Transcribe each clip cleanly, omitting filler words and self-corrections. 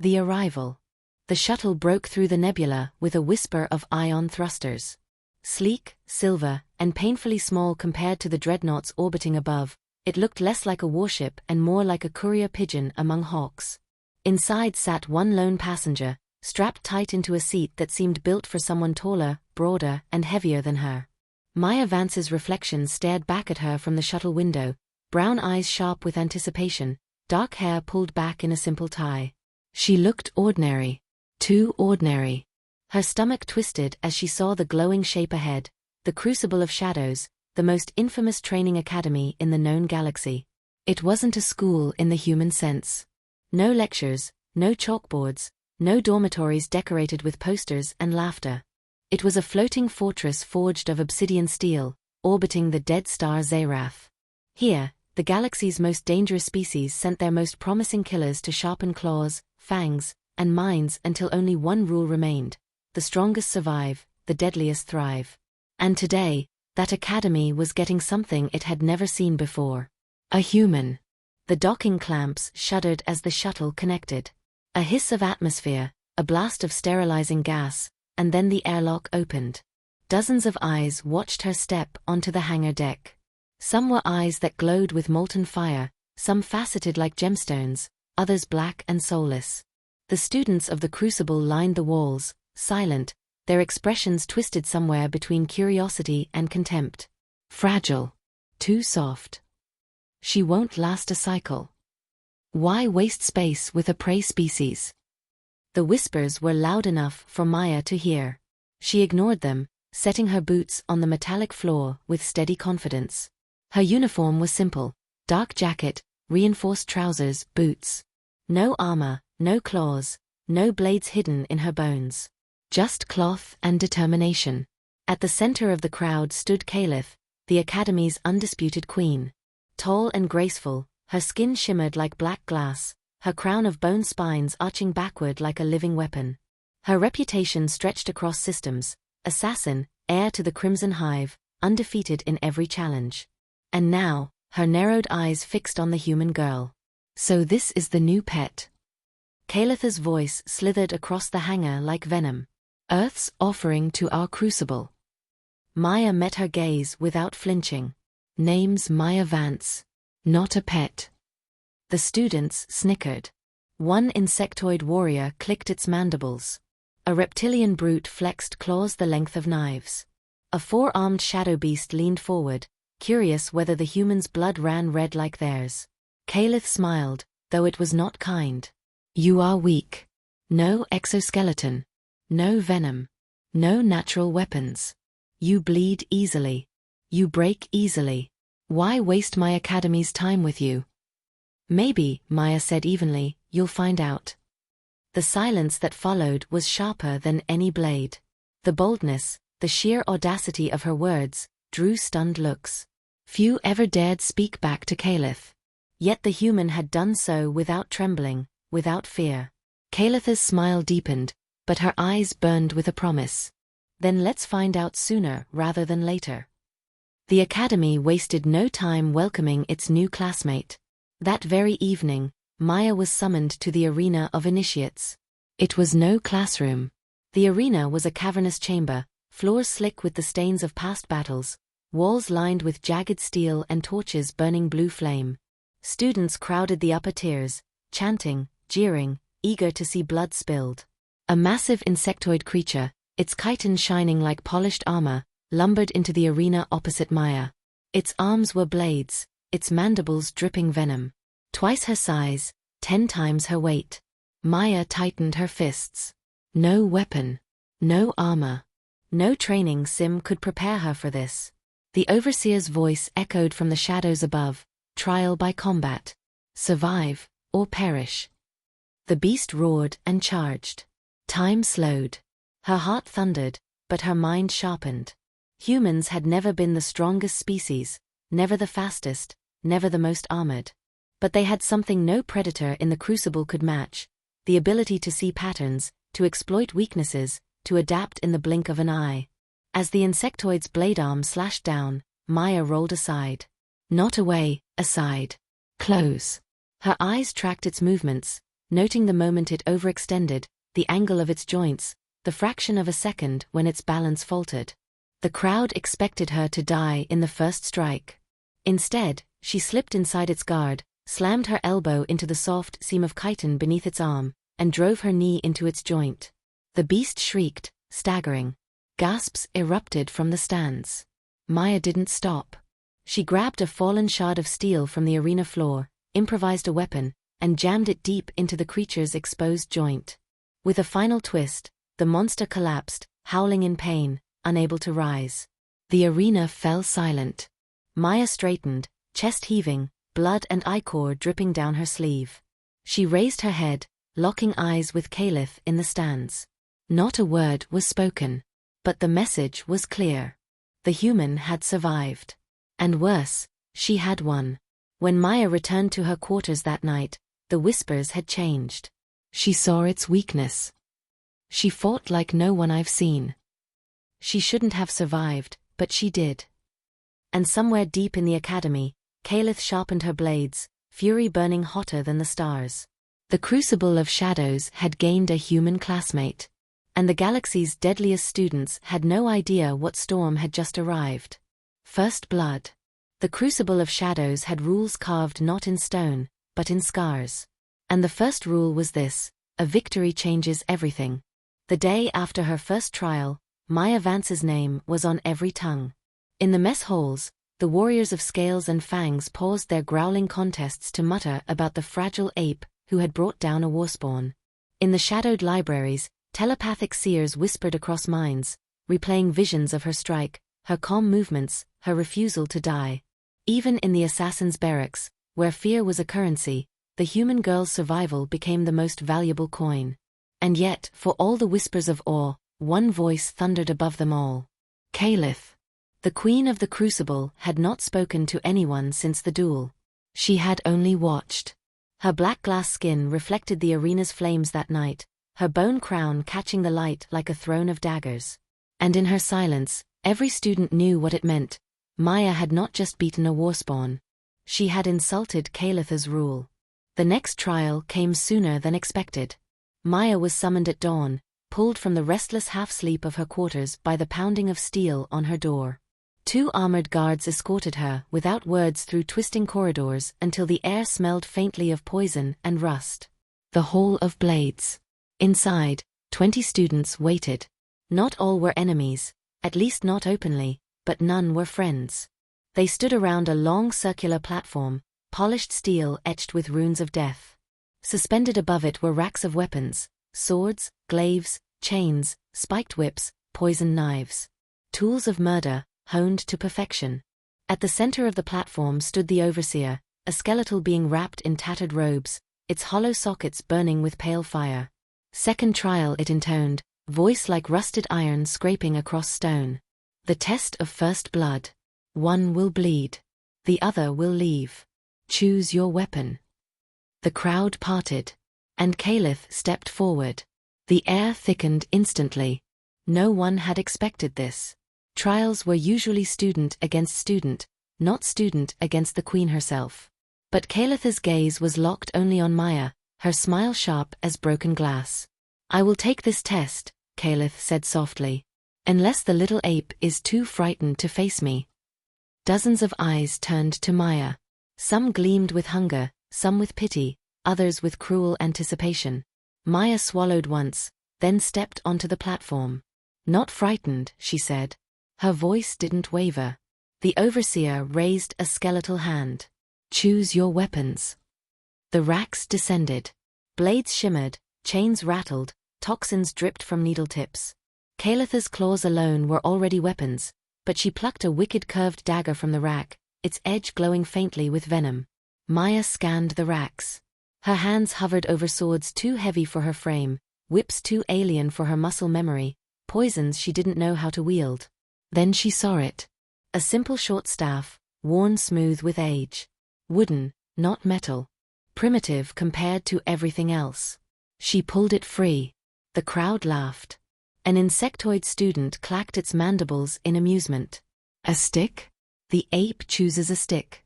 The arrival. The shuttle broke through the nebula with a whisper of ion thrusters. Sleek, silver, and painfully small compared to the dreadnoughts orbiting above, it looked less like a warship and more like a courier pigeon among hawks. Inside sat one lone passenger, strapped tight into a seat that seemed built for someone taller, broader, and heavier than her. Maya Vance's reflection stared back at her from the shuttle window, brown eyes sharp with anticipation, dark hair pulled back in a simple tie. She looked ordinary. Too ordinary. Her stomach twisted as she saw the glowing shape ahead, the Crucible of Shadows, the most infamous training academy in the known galaxy. It wasn't a school in the human sense. No lectures, no chalkboards, no dormitories decorated with posters and laughter. It was a floating fortress forged of obsidian steel, orbiting the dead star Zerath. Here, the galaxy's most dangerous species sent their most promising killers to sharpen claws, fangs, and minds until only one rule remained: the strongest survive, the deadliest thrive. And today, that academy was getting something it had never seen before. A human. The docking clamps shuddered as the shuttle connected. A hiss of atmosphere, a blast of sterilizing gas, and then the airlock opened. Dozens of eyes watched her step onto the hangar deck. Some were eyes that glowed with molten fire, some faceted like gemstones, others black and soulless. The students of the Crucible lined the walls, silent, their expressions twisted somewhere between curiosity and contempt. Fragile. Too soft. She won't last a cycle. Why waste space with a prey species? The whispers were loud enough for Maya to hear. She ignored them, setting her boots on the metallic floor with steady confidence. Her uniform was simple: dark jacket, reinforced trousers, boots. No armor, no claws, no blades hidden in her bones. Just cloth and determination. At the center of the crowd stood Kaelith, the Academy's undisputed queen. Tall and graceful, her skin shimmered like black glass, her crown of bone spines arching backward like a living weapon. Her reputation stretched across systems: assassin, heir to the Crimson Hive, undefeated in every challenge. And now, her narrowed eyes fixed on the human girl. So this is the new pet. Kaelith's voice slithered across the hangar like venom. Earth's offering to our Crucible. Maya met her gaze without flinching. Name's Maya Vance. Not a pet. The students snickered. One insectoid warrior clicked its mandibles. A reptilian brute flexed claws the length of knives. A four-armed shadow beast leaned forward, curious whether the human's blood ran red like theirs. Kaelith smiled, though it was not kind. You are weak. No exoskeleton. No venom. No natural weapons. You bleed easily. You break easily. Why waste my academy's time with you? Maybe, Maya said evenly, you'll find out. The silence that followed was sharper than any blade. The boldness, the sheer audacity of her words, drew stunned looks. Few ever dared speak back to Kaelith. Yet the human had done so without trembling, without fear. Kaelith's smile deepened, but her eyes burned with a promise. Then let's find out sooner rather than later. The academy wasted no time welcoming its new classmate. That very evening, Maya was summoned to the arena of initiates. It was no classroom. The arena was a cavernous chamber, floors slick with the stains of past battles, walls lined with jagged steel and torches burning blue flame. Students crowded the upper tiers, chanting, jeering, eager to see blood spilled. A massive insectoid creature, its chitin shining like polished armor, lumbered into the arena opposite Maya. Its arms were blades, its mandibles dripping venom. Twice her size, 10 times her weight. Maya tightened her fists. No weapon. No armor. No training sim could prepare her for this. The overseer's voice echoed from the shadows above, trial by combat. Survive, or perish. The beast roared and charged. Time slowed. Her heart thundered, but her mind sharpened. Humans had never been the strongest species, never the fastest, never the most armored. But they had something no predator in the Crucible could match: the ability to see patterns, to exploit weaknesses, to adapt in the blink of an eye. As the insectoid's blade arm slashed down, Maya rolled aside. Not away, aside. Close. Her eyes tracked its movements, noting the moment it overextended, the angle of its joints, the fraction of a second when its balance faltered. The crowd expected her to die in the first strike. Instead, she slipped inside its guard, slammed her elbow into the soft seam of chitin beneath its arm, and drove her knee into its joint. The beast shrieked, staggering. Gasps erupted from the stands. Maya didn't stop. She grabbed a fallen shard of steel from the arena floor, improvised a weapon, and jammed it deep into the creature's exposed joint. With a final twist, the monster collapsed, howling in pain, unable to rise. The arena fell silent. Maya straightened, chest heaving, blood and ichor dripping down her sleeve. She raised her head, locking eyes with Kaelith in the stands. Not a word was spoken. But the message was clear. The human had survived. And worse, she had won. When Maya returned to her quarters that night, the whispers had changed. She saw its weakness. She fought like no one I've seen. She shouldn't have survived, but she did. And somewhere deep in the academy, Kaelith sharpened her blades, fury burning hotter than the stars. The Crucible of Shadows had gained a human classmate. And the galaxy's deadliest students had no idea what storm had just arrived. First blood. The Crucible of Shadows had rules carved not in stone, but in scars. And the first rule was this: a victory changes everything. The day after her first trial, Maya Vance's name was on every tongue. In the mess halls, the warriors of scales and fangs paused their growling contests to mutter about the fragile ape who had brought down a warspawn. In the shadowed libraries, telepathic seers whispered across minds, replaying visions of her strike, her calm movements, her refusal to die. Even in the assassin's barracks, where fear was a currency, the human girl's survival became the most valuable coin. And yet, for all the whispers of awe, one voice thundered above them all. Kaelith. The queen of the Crucible had not spoken to anyone since the duel. She had only watched. Her black glass skin reflected the arena's flames that night, her bone crown catching the light like a throne of daggers. And in her silence, every student knew what it meant. Maya had not just beaten a warspawn. She had insulted Kaelith's rule. The next trial came sooner than expected. Maya was summoned at dawn, pulled from the restless half-sleep of her quarters by the pounding of steel on her door. 2 armored guards escorted her without words through twisting corridors until the air smelled faintly of poison and rust. The Hall of Blades. Inside, 20 students waited. Not all were enemies, at least not openly, but none were friends. They stood around a long circular platform, polished steel etched with runes of death. Suspended above it were racks of weapons: swords, glaives, chains, spiked whips, poisoned knives. Tools of murder, honed to perfection. At the center of the platform stood the overseer, a skeletal being wrapped in tattered robes, its hollow sockets burning with pale fire. Second trial, it intoned, voice like rusted iron scraping across stone. The test of first blood. One will bleed. The other will leave. Choose your weapon. The crowd parted. And Kaelith stepped forward. The air thickened instantly. No one had expected this. Trials were usually student against student, not student against the queen herself. But Kaelith's gaze was locked only on Maya, her smile sharp as broken glass. I will take this test, Kaelith said softly. Unless the little ape is too frightened to face me. Dozens of eyes turned to Maya. Some gleamed with hunger, some with pity, others with cruel anticipation. Maya swallowed once, then stepped onto the platform. Not frightened, she said. Her voice didn't waver. The overseer raised a skeletal hand. Choose your weapons. The racks descended. Blades shimmered, chains rattled, toxins dripped from needle tips. Kaelith's claws alone were already weapons, but she plucked a wicked curved dagger from the rack, its edge glowing faintly with venom. Maya scanned the racks. Her hands hovered over swords too heavy for her frame, whips too alien for her muscle memory, poisons she didn't know how to wield. Then she saw it. A simple short staff, worn smooth with age. Wooden, not metal. Primitive compared to everything else. She pulled it free. The crowd laughed. An insectoid student clacked its mandibles in amusement. A stick? The ape chooses a stick.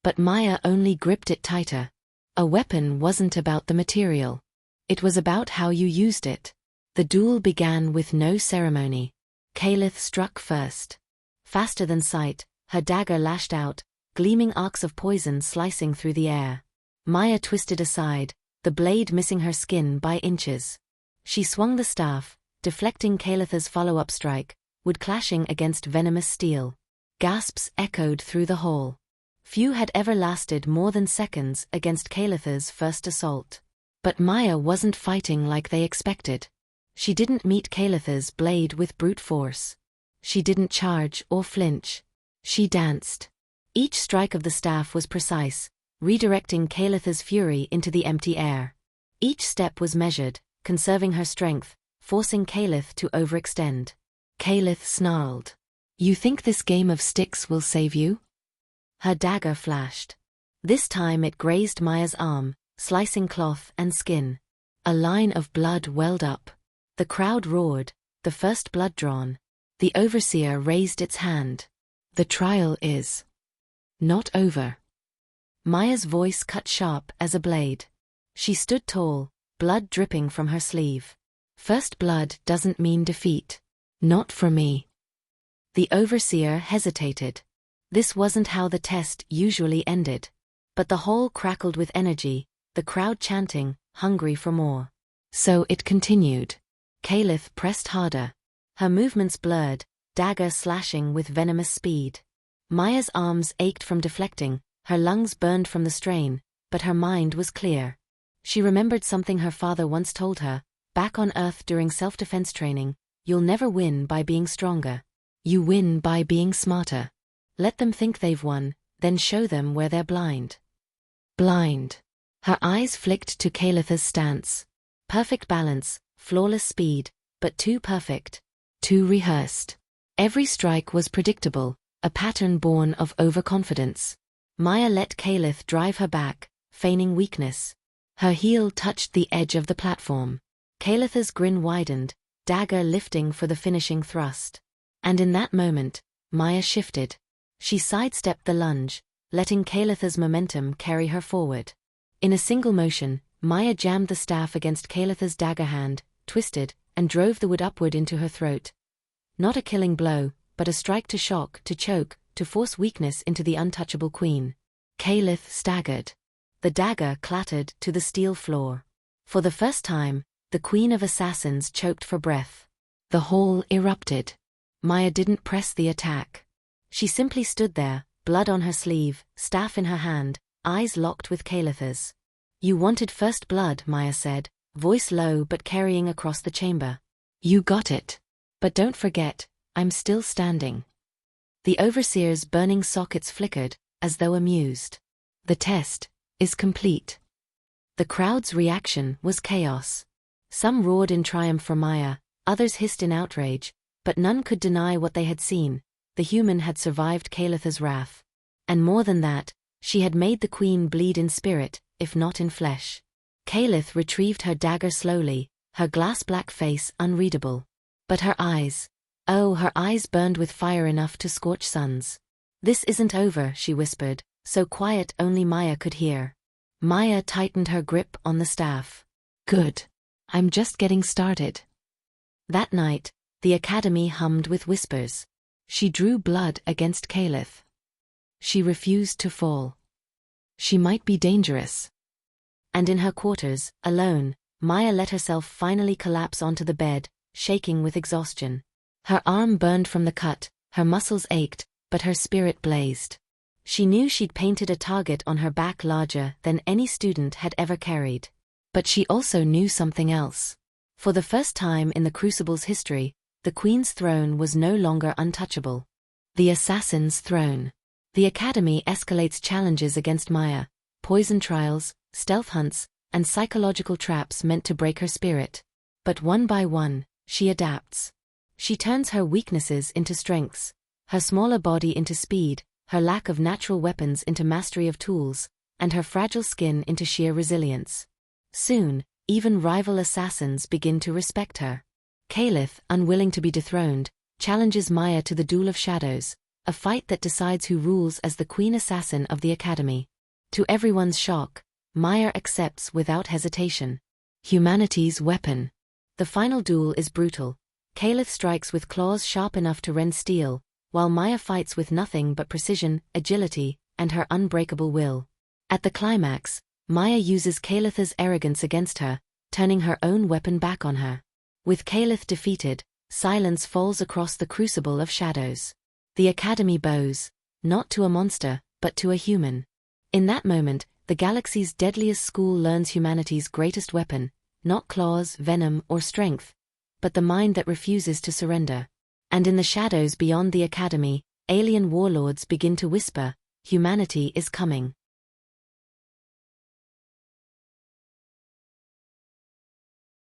But Maya only gripped it tighter. A weapon wasn't about the material. It was about how you used it. The duel began with no ceremony. Kaelith struck first. Faster than sight, her dagger lashed out, gleaming arcs of poison slicing through the air. Maya twisted aside, the blade missing her skin by inches. She swung the staff, deflecting Kaelith's follow-up strike, wood clashing against venomous steel. Gasps echoed through the hall. Few had ever lasted more than seconds against Kaelith's first assault. But Maya wasn't fighting like they expected. She didn't meet Kaelith's blade with brute force. She didn't charge or flinch. She danced. Each strike of the staff was precise, redirecting Kaelith's fury into the empty air. Each step was measured, conserving her strength, forcing Kaelith to overextend. Kaelith snarled. "You think this game of sticks will save you?" Her dagger flashed. This time it grazed Maya's arm, slicing cloth and skin. A line of blood welled up. The crowd roared, the first blood drawn. The overseer raised its hand. "The trial is not over." Maya's voice cut sharp as a blade. She stood tall, blood dripping from her sleeve. "First blood doesn't mean defeat. Not for me." The overseer hesitated. This wasn't how the test usually ended. But the hall crackled with energy, the crowd chanting, hungry for more. So it continued. Kaelith pressed harder. Her movements blurred, dagger slashing with venomous speed. Maya's arms ached from deflecting, her lungs burned from the strain, but her mind was clear. She remembered something her father once told her, back on Earth during self-defense training: "You'll never win by being stronger. You win by being smarter. Let them think they've won, then show them where they're blind." Blind. Her eyes flicked to Kaelith's stance. Perfect balance, flawless speed, but too perfect. Too rehearsed. Every strike was predictable, a pattern born of overconfidence. Maya let Kaelith drive her back, feigning weakness. Her heel touched the edge of the platform. Kaelith's grin widened, dagger lifting for the finishing thrust. And in that moment, Maya shifted. She sidestepped the lunge, letting Kaelith's momentum carry her forward. In a single motion, Maya jammed the staff against Kaelith's dagger hand, twisted, and drove the wood upward into her throat. Not a killing blow, but a strike to shock, to choke, to force weakness into the untouchable queen. Kaelith staggered. The dagger clattered to the steel floor. For the first time, the queen of assassins choked for breath. The hall erupted. Maya didn't press the attack. She simply stood there, blood on her sleeve, staff in her hand, eyes locked with Kaelith's. "You wanted first blood," Maya said, voice low but carrying across the chamber. "You got it. But don't forget, I'm still standing." The overseer's burning sockets flickered, as though amused. "The test is complete." The crowd's reaction was chaos. Some roared in triumph for Maya, others hissed in outrage, but none could deny what they had seen. The human had survived Kaelith's wrath. And more than that, she had made the queen bleed in spirit, if not in flesh. Kaelith retrieved her dagger slowly, her glass-black face unreadable. But her eyes, oh, her eyes burned with fire enough to scorch suns. "This isn't over," she whispered, so quiet only Maya could hear. Maya tightened her grip on the staff. "Good. I'm just getting started." That night, the academy hummed with whispers. She drew blood against Kaelith. She refused to fall. She might be dangerous. And in her quarters, alone, Maya let herself finally collapse onto the bed, shaking with exhaustion. Her arm burned from the cut, her muscles ached, but her spirit blazed. She knew she'd painted a target on her back larger than any student had ever carried. But she also knew something else. For the first time in the Crucible's history, the Queen's throne was no longer untouchable. The Assassin's throne. The Academy escalates challenges against Maya, poison trials, stealth hunts, and psychological traps meant to break her spirit. But one by one, she adapts. She turns her weaknesses into strengths, her smaller body into speed, her lack of natural weapons into mastery of tools, and her fragile skin into sheer resilience. Soon, even rival assassins begin to respect her. Kaelith, unwilling to be dethroned, challenges Maya to the Duel of Shadows, a fight that decides who rules as the Queen Assassin of the Academy. To everyone's shock, Maya accepts without hesitation. Humanity's weapon. The final duel is brutal. Kaelith strikes with claws sharp enough to rend steel, while Maya fights with nothing but precision, agility, and her unbreakable will. At the climax, Maya uses Kaelith's arrogance against her, turning her own weapon back on her. With Kaelith defeated, silence falls across the Crucible of Shadows. The Academy bows, not to a monster, but to a human. In that moment, the galaxy's deadliest school learns humanity's greatest weapon, not claws, venom, or strength, but the mind that refuses to surrender. And in the shadows beyond the Academy, alien warlords begin to whisper, humanity is coming.